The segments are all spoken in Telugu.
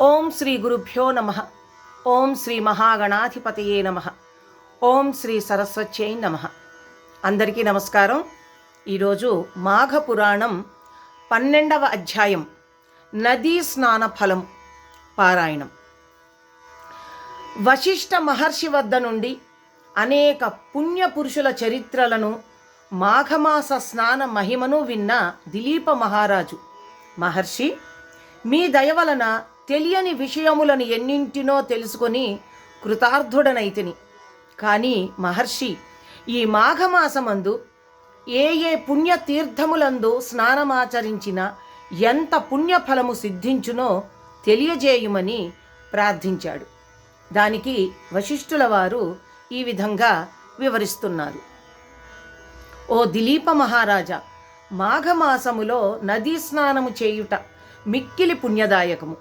ఓం శ్రీ గురుభ్యో నమ. ఓం శ్రీ మహాగణాధిపతయే నమ. ఓం శ్రీ సరస్వత్యై నమ. అందరికీ నమస్కారం. ఈరోజు మాఘపురాణం 12వ అధ్యాయం నదీ స్నాన ఫలం పారాయణం. వశిష్ఠ మహర్షి వద్ద నుండి అనేక పుణ్యపురుషుల చరిత్రలను, మాఘమాస స్నాన మహిమను విన్న దిలీప మహారాజు, మహర్షి, మీ దయ వలన తెలియని విషయములను ఎన్నింటినో తెలుసుకొని కృతార్థుడనైతిని. కానీ మహర్షి, ఈ మాఘమాసమందు ఏ పుణ్యతీర్థములందు స్నానమాచరించిన ఎంత పుణ్యఫలము సిద్ధించునో తెలియజేయుమని ప్రార్థించాడు. దానికి వశిష్ఠుల వారు ఈ విధంగా వివరిస్తున్నారు. ఓ దిలీప మహారాజా, మాఘమాసములో నదీ స్నానము చేయుట మిక్కిలి పుణ్యదాయకము.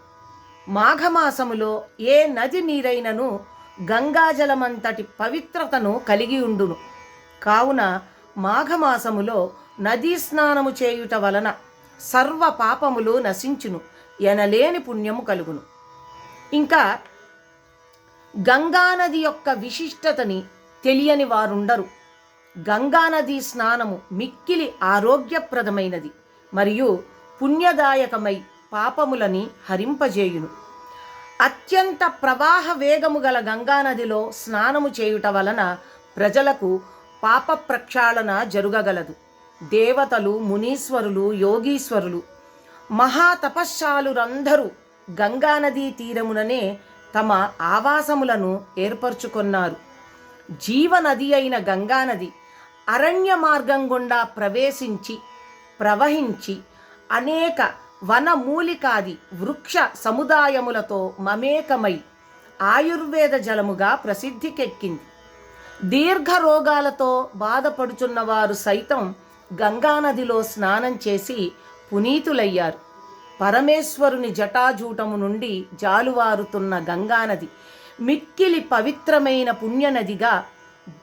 మాఘమాసములో ఏ నది నీరైనను గంగాజలమంతటి పవిత్రతను కలిగి ఉండును. కావున మాఘమాసములో నదీ స్నానము చేయుట వలన సర్వ పాపములు నశించును, ఎనలేని పుణ్యము కలుగును. ఇంకా గంగానది యొక్క విశిష్టతని తెలియని వారుండరు. గంగానదీ స్నానము మిక్కిలి ఆరోగ్యప్రదమైనది మరియు పుణ్యదాయకమై పాపములని హరింపజేయును. అత్యంత ప్రవాహ వేగము గల గంగానదిలో స్నానము చేయుట వలన ప్రజలకు పాప ప్రక్షాళన జరుగగలదు. దేవతలు, మునీశ్వరులు, యోగీశ్వరులు, మహాతపశ్శాలురందరూ గంగానదీ తీరముననే తమ ఆవాసములను ఏర్పరచుకొన్నారు. జీవనది అయిన గంగానది అరణ్య మార్గం గుండా ప్రవహించి అనేక వనమూలికాది వృక్ష సముదాయములతో మమేకమై ఆయుర్వేద జలముగా ప్రసిద్ధికెక్కింది. దీర్ఘరోగాలతో బాధపడుచున్న వారు సైతం గంగానదిలో స్నానం చేసి పునీతులయ్యారు. పరమేశ్వరుని జటాజూటము నుండి జాలువారుతున్న గంగానది మిక్కిలి పవిత్రమైన పుణ్యనదిగా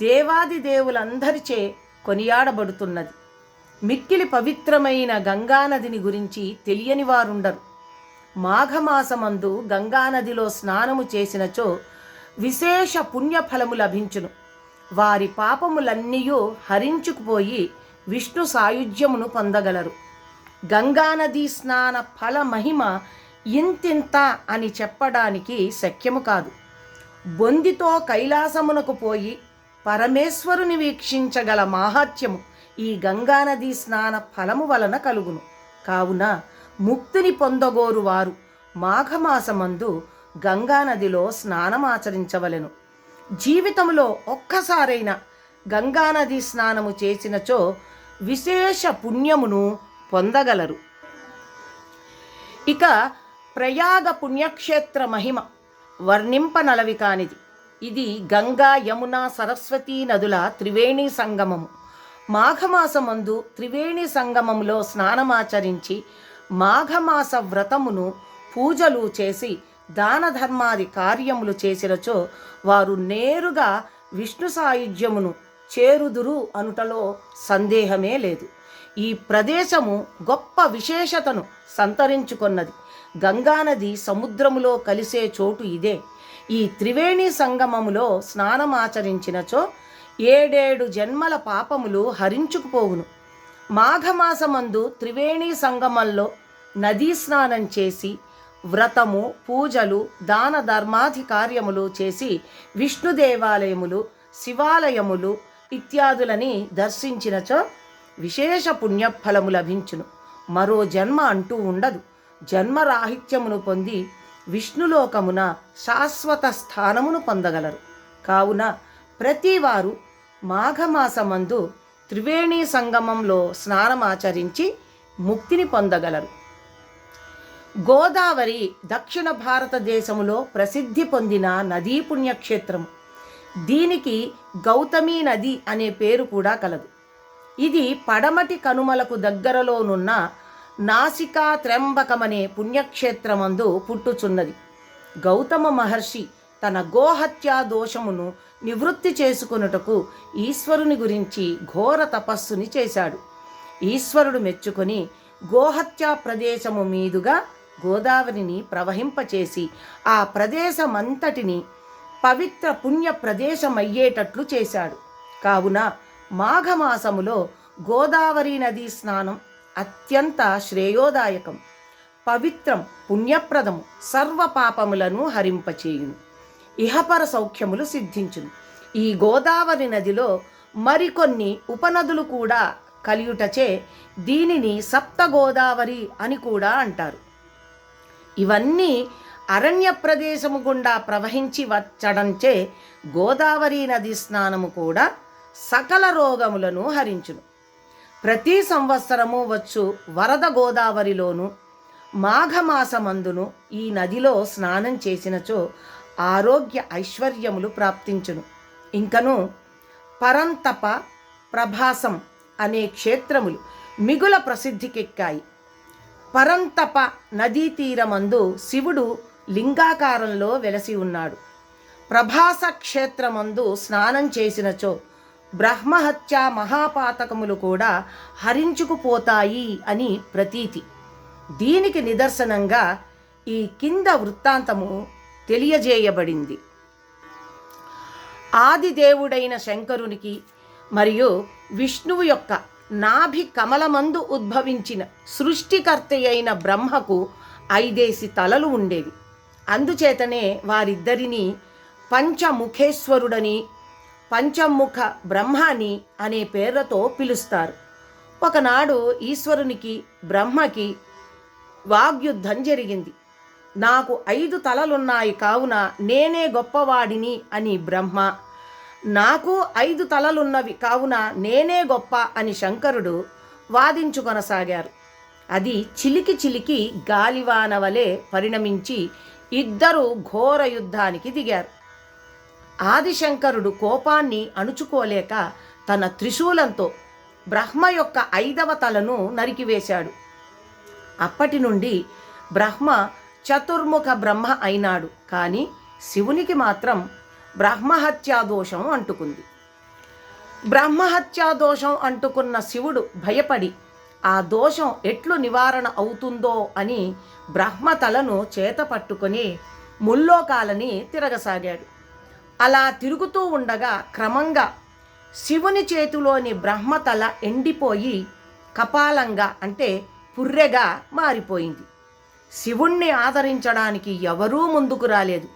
దేవాది దేవులందరిచే కొనియాడబడుతున్నది. మిక్కిలి పవిత్రమైన గంగానదిని గురించి తెలియని వారుండరు. మాఘమాసమందు గంగానదిలో స్నానము చేసినచో విశేష పుణ్యఫలము లభించును. వారి పాపములన్నీయూ హరించుకుపోయి విష్ణు సాయుధ్యమును పొందగలరు. గంగానదీ స్నాన ఫల మహిమ ఇంతింత అని చెప్పడానికి శక్యము కాదు. బొందితో కైలాసమునకు పోయి పరమేశ్వరుని వీక్షించగల మాహాత్యము ఈ గంగానదీ స్నాన ఫలము వలన కలుగును. కావున ముక్తిని పొందగోరు వారు మాఘమాసమందు గంగానదిలో స్నానమాచరించవలెను. జీవితంలో ఒక్కసారైనా గంగానదీ స్నానము చేసినచో విశేష పుణ్యమును పొందగలరు. ఇక ప్రయాగ పుణ్యక్షేత్ర మహిమ వర్ణింపనలవి కానిది. ఇది గంగా, యమున, సరస్వతీ నదుల త్రివేణి సంగమము. మాఘమాసమందు త్రివేణి సంగమంలో స్నానమాచరించి మాఘమాస వ్రతమును, పూజలు చేసి దాన ధర్మాది కార్యములు చేసినచో వారు నేరుగా విష్ణు సాయుధ్యమును చేరుదురు అనుటలో సందేహమే లేదు. ఈ ప్రదేశము గొప్ప విశేషతను సంతరించుకొన్నది. గంగానది సముద్రములో కలిసే చోటు ఇదే. ఈ త్రివేణి సంగమములో స్నానమాచరించినచో 7 జన్మల పాపములు హరించుకుపోవును. మాఘమాసమందు త్రివేణి సంగమంలో నదీ స్నానం చేసి వ్రతము, పూజలు, దాన ధర్మాది కార్యములు చేసి విష్ణు దేవాలయములు, శివాలయములు ఇత్యాదులని దర్శించినచో విశేష పుణ్యఫలము లభించును. మరో జన్మ అంటూ ఉండదు. జన్మరాహిత్యమును పొంది విష్ణులోకమున శాశ్వత స్థానమును పొందగలరు. కావున ప్రతివారు మాఘమాసమందు త్రివేణి సంగమంలో స్నానమాచరించి ముక్తిని పొందగలరు. గోదావరి దక్షిణ భారతదేశములో ప్రసిద్ధి పొందిన నదీ పుణ్యక్షేత్రము. దీనికి గౌతమీ నది అనే పేరు కూడా కలదు. ఇది పడమటి కనుమలకు దగ్గరలోనున్న నాసికా త్ర్యంబకమనే పుణ్యక్షేత్రమందు పుట్టుచున్నది. గౌతమ మహర్షి తన గోహత్యా దోషమును నివృత్తి చేసుకొనుటకు ఈశ్వరుని గురించి ఘోర తపస్సుని చేశాడు. ఈశ్వరుడు మెచ్చుకొని గోహత్యా ప్రదేశము మీదుగా గోదావరిని ప్రవహింపచేసి ఆ ప్రదేశమంతటిని పవిత్ర పుణ్య ప్రదేశమయ్యేటట్లు చేశాడు. కావున మాఘమాసములో గోదావరి నదీ స్నానం అత్యంత శ్రేయోదాయకం, పవిత్రం, పుణ్యప్రదము, సర్వ పాపములను హరింపచేయును, ఇహపర సౌఖ్యములు సిద్ధించును. ఈ గోదావరి నదిలో మరికొన్ని ఉపనదులు కూడా కలియుటచే దీనిని సప్త గోదావరి అని కూడా అంటారు. ఇవన్నీ అరణ్య ప్రదేశము గుండా ప్రవహించి వచ్చడంచే గోదావరి నది స్నానము కూడా సకల రోగములను హరించును. ప్రతి సంవత్సరము వచ్చు వరద గోదావరిలోను మాఘమాసమందును ఈ నదిలో స్నానం చేసినచో ఆరోగ్య ఐశ్వర్యములు ప్రాప్తించును. ఇంకను పరంతప, ప్రభాసం అనే క్షేత్రములు మిగుల ప్రసిద్ధికెక్కాయి. పరంతప నదీ తీరమందు శివుడు లింగాకారంలో వెలసి ఉన్నాడు. ప్రభాస క్షేత్రమందు స్నానం చేసినచో బ్రహ్మహత్య మహాపాతకములు కూడా హరించుకుపోతాయి అని ప్రతీతి. దీనికి నిదర్శనంగా ఈ కింద వృత్తాంతము తెలియజేయబడింది. ఆదిదేవుడైన శంకరునికి మరియు విష్ణువు యొక్క నాభి కమలమందు ఉద్భవించిన సృష్టికర్త అయిన బ్రహ్మకు 5 తలలు ఉండేవి. అందుచేతనే వారిద్దరిని పంచముఖేశ్వరుడని, పంచముఖ బ్రహ్మని అనే పేర్లతో పిలుస్తారు. ఒకనాడు ఈశ్వరునికి బ్రహ్మకి వాగ్యుద్ధం జరిగింది. నాకు 5 తలలున్నాయి కావున నేనే గొప్పవాడిని అని బ్రహ్మ, నాకు 5 తలలున్నవి కావున నేనే గొప్ప అని శంకరుడు వాదించుకొనసాగారు. అది చిలికి చిలికి గాలివాన వలె పరిణమించి ఇద్దరు ఘోర యుద్ధానికి దిగారు. ఆదిశంకరుడు కోపాన్ని అణుచుకోలేక తన త్రిశూలంతో బ్రహ్మ యొక్క 5వ తలను నరికివేశాడు. అప్పటి నుండి బ్రహ్మ చతుర్ముఖ బ్రహ్మ అయినాడు. కానీ శివునికి మాత్రం బ్రహ్మహత్యాదోషం అంటుకుంది. బ్రహ్మహత్యాదోషం అంటుకున్న శివుడు భయపడి ఆ దోషం ఎట్లు నివారణ అవుతుందో అని బ్రహ్మతలను చేత పట్టుకొని ముల్లోకాలని తిరగసాగాడు. అలా తిరుగుతూ ఉండగా క్రమంగా శివుని చేతిలోని బ్రహ్మతల ఎండిపోయి కపాలంగా అంటే పుర్రెగా మారిపోయింది. శివుణ్ణి ఆదరించడానికి ఎవరూ ముందుకు రాలేదు.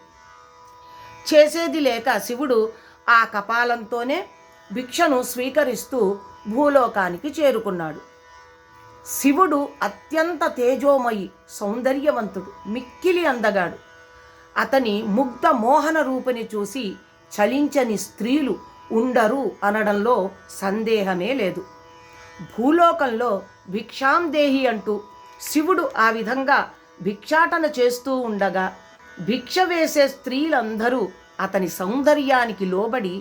చేసేది లేక శివుడు ఆ కపాలంతోనే భిక్షను స్వీకరిస్తూ భూలోకానికి చేరుకున్నాడు. శివుడు అత్యంత తేజోమయి, సౌందర్యవంతుడు, మిక్కిలి అందగాడు. అతని ముగ్ధ మోహన రూపిని చూసి చలించని స్త్రీలు ఉండరు అనడంలో సందేహమే లేదు. భూలోకంలో భిక్షాందేహి అంటూ శివుడు ఆ విధంగా భిక్షాటన చేస్తూ ఉండగా భిక్ష వేసే స్త్రీలందరూ అతని సౌందర్యానికి లోబడి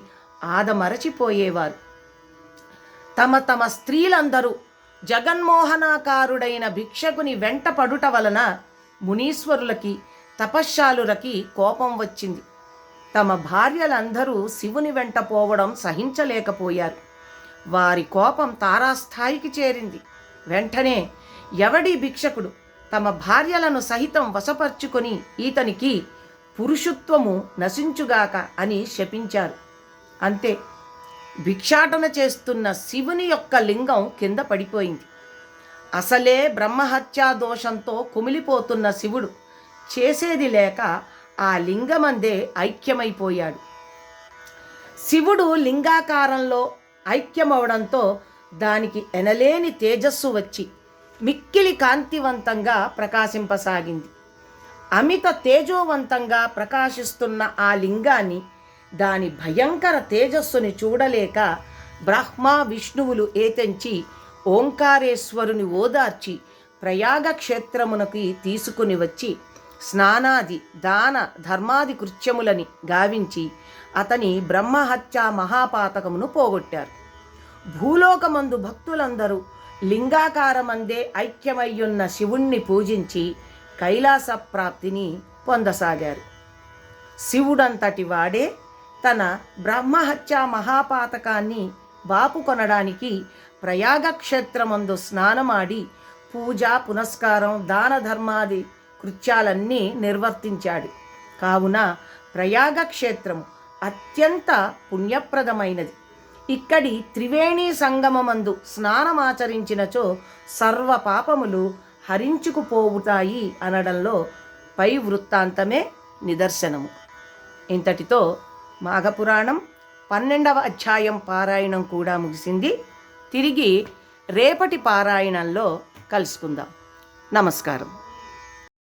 ఆదమరచిపోయేవారు. తమ తమ స్త్రీలందరూ జగన్మోహనాకారుడైన భిక్షకుని వెంట పడుట వలన మునీశ్వరులకి, తపశ్శాలులకి కోపం వచ్చింది. తమ భార్యలందరూ శివుని వెంట పోవడం సహించలేకపోయారు. వారి కోపం తారాస్థాయికి చేరింది. వెంటనే ఎవడి భిక్షకుడు తమ భార్యలను సహితం వశపర్చుకొని ఈతనికి పురుషత్వము నశించుగాక అని శపించారు. అంతే, భిక్షాటన చేస్తున్న శివుని యొక్క లింగం కింద పడిపోయింది. అసలే బ్రహ్మహత్యా దోషంతో కుమిలిపోతున్న శివుడు చేసేది లేక ఆ లింగమందే ఐక్యమైపోయాడు. శివుడు లింగాకారంలో ఐక్యమవడంతో దానికి ఎనలేని తేజస్సు వచ్చి మిక్కిలి కాంతివంతంగా ప్రకాశింపసాగింది. అమిత తేజోవంతంగా ప్రకాశిస్తున్న ఆ లింగాన్ని, దాని భయంకర తేజస్సుని చూడలేక బ్రహ్మ విష్ణువులు ఏతెంచి ఓంకారేశ్వరుని ఓదార్చి ప్రయాగ క్షేత్రమునకి తీసుకుని వచ్చి స్నానాది దాన ధర్మాది కృత్యములని గావించి అతని బ్రహ్మహత్యా మహాపాతకమును పోగొట్టారు. భూలోకమందు భక్తులందరూ లింగాకారమందే ఐక్యమయ్యున్న శివుణ్ణి పూజించి కైలాస ప్రాప్తిని పొందసాగారు. శివుడంతటి వాడే తన బ్రహ్మహత్యా మహాపాతకాన్ని బాపుకొనడానికి ప్రయాగ క్షేత్రమందు స్నానమాడి పూజ పునస్కారం దాన ధర్మాది కృత్యాలన్నీ నిర్వర్తించాడు. కావున ప్రయాగ క్షేత్రము అత్యంత పుణ్యప్రదమైనది. ఇక్కడి త్రివేణీ సంగమమందు స్నానమాచరించినచో సర్వ పాపములు హరించుకుపోవుతాయి అనడంలో పై వృత్తాంతమే నిదర్శనము. ఇంతటితో మాఘపురాణం 12వ అధ్యాయం పారాయణం కూడా ముగిసింది. తిరిగి రేపటి పారాయణంలో కలుసుకుందాం. నమస్కారం.